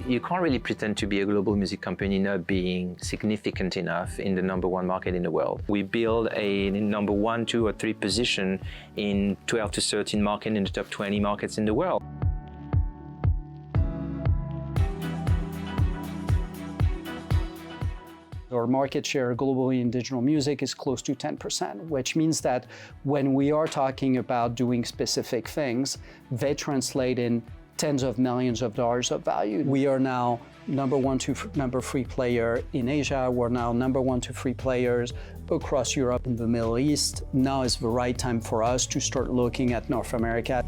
You can't really pretend to be a global music company not being significant enough in the #1 market in the world. We build a #1, 2, or 3 position in 12 to 13 markets in the top 20 markets in the world. Our market share globally in digital music is close to 10%, which means that when we are talking about doing specific things, they translate in tens of millions of dollars of value. We are now #1 to #3 player in Asia. We're now #1 to 3 players across Europe and the Middle East. Now is the right time for us to start looking at North America.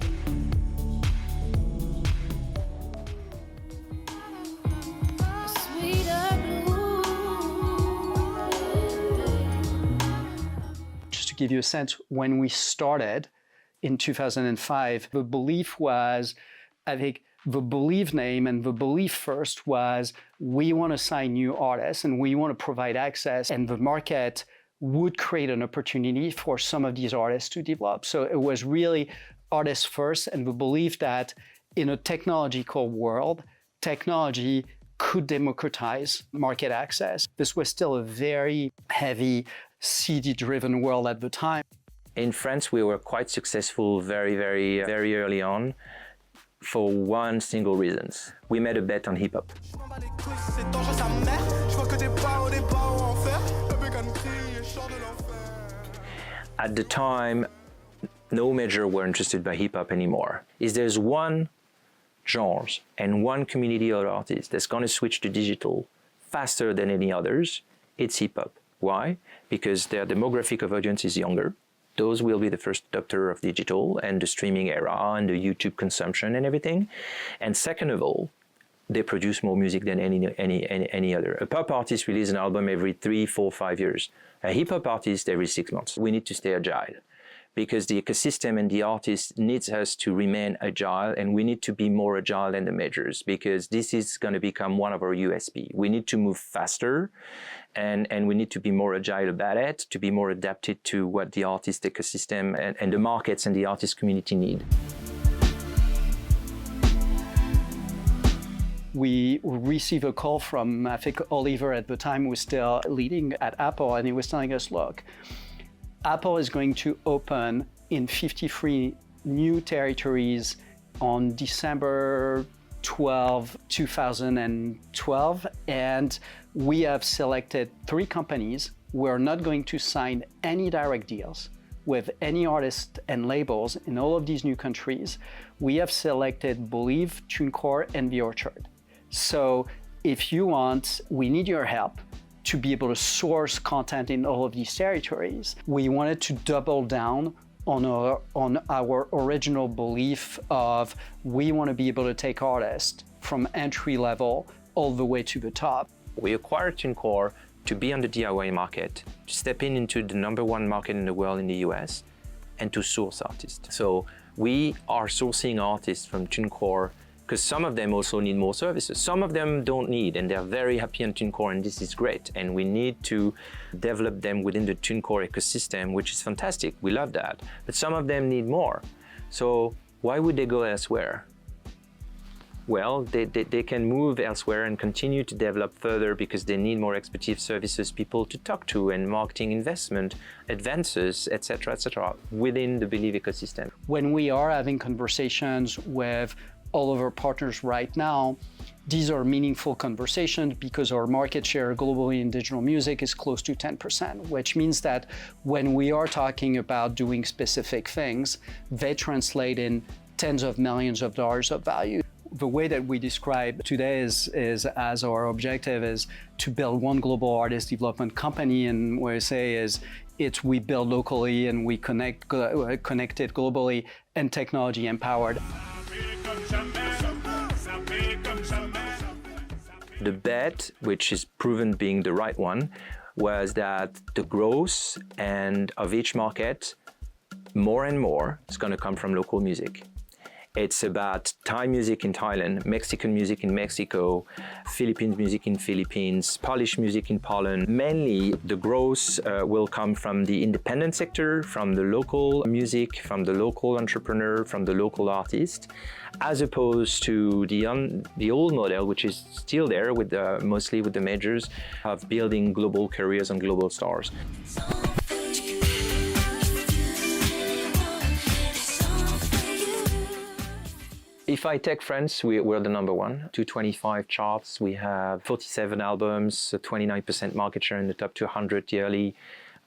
Just to give you a sense, when we started in 2005, the belief was, I think the belief name and the belief first was we want to sign new artists and we want to provide access, and the market would create an opportunity for some of these artists to develop. So it was really artists first, and the belief that in a technological world, technology could democratize market access. This was still a very heavy CD-driven world at the time. In France, we were quite successful very early on for one single reason. We made a bet on hip-hop. At the time, no major were interested by hip-hop anymore. If there's one genre and one community of artists that's going to switch to digital faster than any others, it's hip-hop. Why? Because their demographic of audience is younger. Those will be the first adopter of digital and the streaming era and the YouTube consumption and everything. And second of all, they produce more music than any other. A pop artist releases an album every 3, 4, 5 years. A hip hop artist every 6 months. We need to stay agile because the ecosystem and the artist needs us to remain agile, and we need to be more agile than the majors because this is going to become one of our USP. We need to move faster and we need to be more agile about it, to be more adapted to what the artist ecosystem and the markets and the artist community need. We received a call from, I think Oliver at the time was still leading at Apple, and he was telling us, look, Apple is going to open in 53 new territories on December 12, 2012, and we have selected 3 companies. We're not going to sign any direct deals with any artists and labels in all of these new countries. We have selected Believe, TuneCore, and The Orchard. So if you want, we need your help to be able to source content in all of these territories. We wanted to double down on our original belief of we want to be able to take artists from entry level all the way to the top. We acquired TuneCore to be on the DIY market, to step into the #1 market in the world in the US, and to source artists. So we are sourcing artists from TuneCore because some of them also need more services. Some of them don't need, and they're very happy on TuneCore, and this is great. And we need to develop them within the TuneCore ecosystem, which is fantastic. We love that. But some of them need more. So why would they go elsewhere? Well, they can move elsewhere and continue to develop further because they need more expertise, services, people to talk to, and marketing investment, advances, etc., within the Believe ecosystem. When we are having conversations with all of our partners right now, these are meaningful conversations because our market share globally in digital music is close to 10%, which means that when we are talking about doing specific things, they translate in tens of millions of dollars of value. The way that we describe today is as our objective is to build one global artist development company, and what I say is it's we build locally and we connected globally and technology empowered. The bet, which is proven being the right one, was that the growth of each market, more and more, is going to come from local music. It's about Thai music in Thailand, Mexican music in Mexico, Philippines music in Philippines, Polish music in Poland. Mainly the growth will come from the independent sector, from the local music, from the local entrepreneur, from the local artist, as opposed to the old model, which is still there with mostly with the majors, of building global careers and global stars. If I take France, we're the number one. 225 charts, we have 47 albums, 29% market share in the top 200 yearly,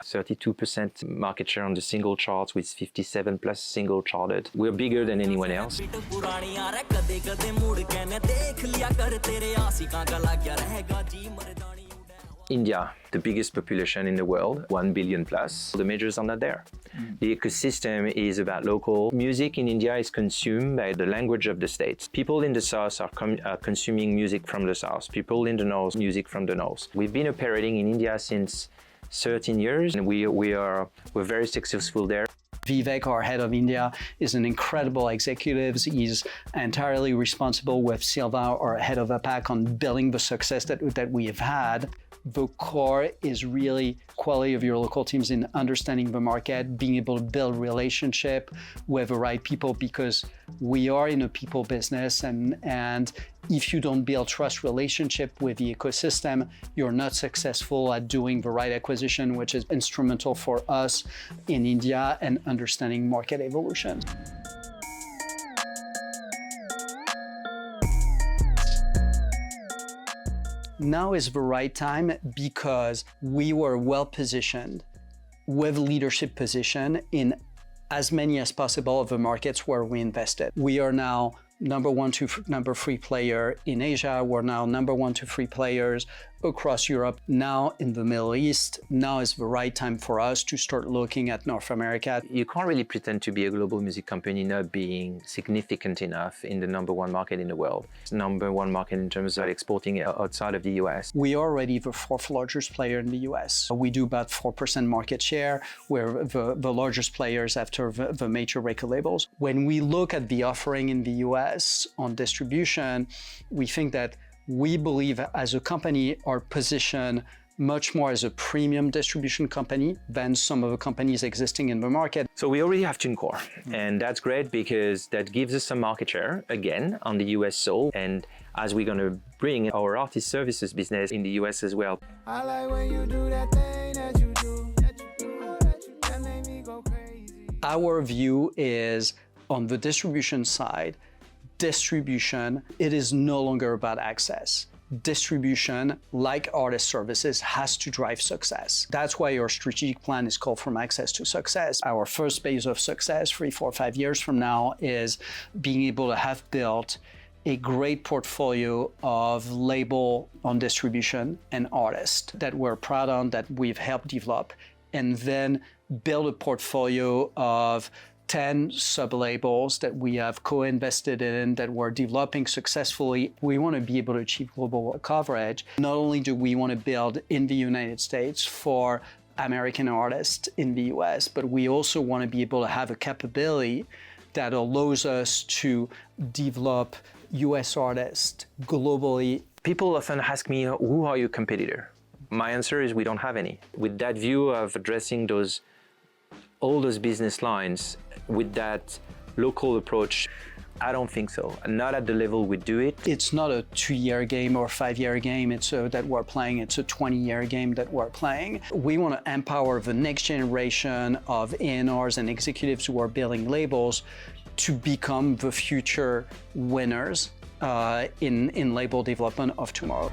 32% market share on the single charts with 57 plus single charted. We're bigger than anyone else. India, the biggest population in the world, 1 billion plus. The majors are not there. The ecosystem is about local. Music in India is consumed by the language of the states. People in the south are consuming music from the south. People in the north, music from the north. We've been operating in India since 13 years, and we're very successful there. Vivek, our head of India, is an incredible executive. He's entirely responsible with Silva, our head of APAC, on building the success that we have had. The core is really quality of your local teams in understanding the market, being able to build relationship with the right people, because we are in a people business, and if you don't build trust relationship with the ecosystem, you're not successful at doing the right acquisition, which is instrumental for us in India and understanding market evolution. Now is the right time because we were well positioned with leadership position in as many as possible of the markets where we invested. We are now number 1 to number 3 player in Asia. We're now number 1 to 3 players across Europe, now in the Middle East. Now is the right time for us to start looking at North America. You can't really pretend to be a global music company not being significant enough in the number 1 market in the world. It's number 1 market in terms of exporting outside of the US. We are already the 4th largest player in the US. We do about 4% market share. We're the largest players after the major record labels. When we look at the offering in the US on distribution, we think that we believe as a company are positioned much more as a premium distribution company than some of the companies existing in the market. So we already have TuneCore, and that's great because that gives us some market share, again, on the US soul, and as we're going to bring our artist services business in the US as well. I like when you do that thing that you do, that make me go crazy. Our view is on the distribution side, it is no longer about access. Distribution, like artist services, has to drive success. That's why our strategic plan is called From Access to Success. Our first phase of success, 3, 4, 5 years from now, is being able to have built a great portfolio of label on distribution and artists that we're proud on, that we've helped develop, and then build a portfolio of 10 sub-labels that we have co-invested in, that we're developing successfully. We want to be able to achieve global coverage. Not only do we want to build in the United States for American artists in the US, but we also want to be able to have a capability that allows us to develop US artists globally. People often ask me, who are your competitor? My answer is we don't have any. With that view of addressing all those business lines with that local approach, I don't think so. Not at the level we do it. It's not a 2-year game or 5-year game that we're playing. It's a 20-year game that we're playing. We want to empower the next generation of A&Rs and executives who are building labels to become the future winners in label development of tomorrow.